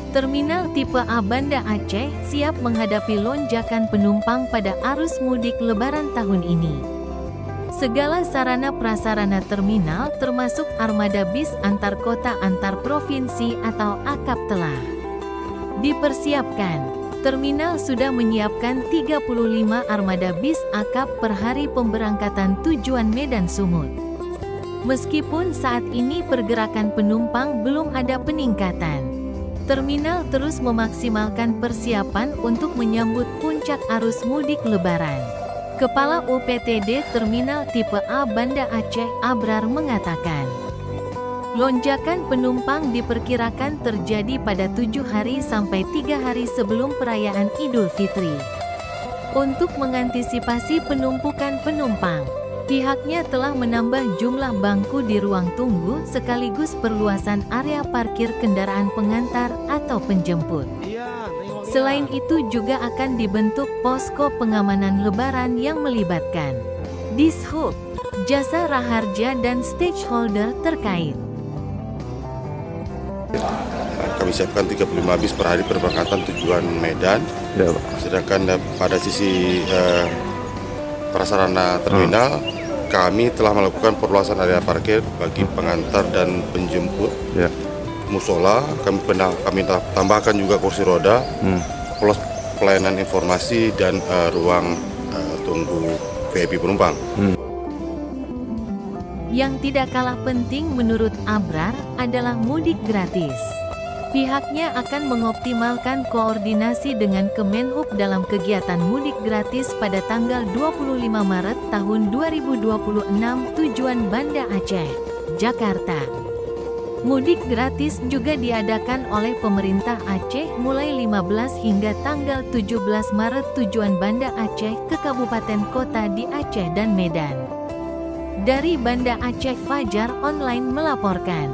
Terminal tipe A Banda Aceh siap menghadapi lonjakan penumpang pada arus mudik Lebaran tahun ini. Segala sarana prasarana terminal termasuk armada bis antar kota antar provinsi atau AKAP telah dipersiapkan. Terminal sudah menyiapkan 35 armada bis AKAP per hari pemberangkatan tujuan Medan Sumut. Meskipun saat ini pergerakan penumpang belum ada peningkatan, terminal terus memaksimalkan persiapan untuk menyambut puncak arus mudik Lebaran. Kepala UPTD Terminal Tipe A Banda Aceh, Abrar mengatakan, lonjakan penumpang diperkirakan terjadi pada 7 hari sampai 3 hari sebelum perayaan Idul Fitri. Untuk mengantisipasi penumpukan penumpang, pihaknya telah menambah jumlah bangku di ruang tunggu sekaligus perluasan area parkir kendaraan pengantar atau penjemput. Selain itu juga akan dibentuk posko pengamanan Lebaran yang melibatkan Dishub, Jasa Raharja dan stakeholder terkait. Kami siapkan 35 bis per hari perberangkatan tujuan Medan. Ya, sedangkan pada sisi prasarana terminal, kami telah melakukan perluasan area parkir bagi pengantar dan penjemput. Ya. Musola, kami tambahkan juga kursi roda, plus pelayanan informasi dan ruang tunggu VIP penumpang. Yang tidak kalah penting menurut Abrar adalah mudik gratis. Pihaknya akan mengoptimalkan koordinasi dengan Kemenhub dalam kegiatan mudik gratis pada tanggal 25 Maret tahun 2026 tujuan Banda Aceh, Jakarta. Mudik gratis juga diadakan oleh pemerintah Aceh mulai 15 hingga tanggal 17 Maret tujuan Banda Aceh ke kabupaten kota di Aceh dan Medan. Dari Banda Aceh, Fajar Online melaporkan.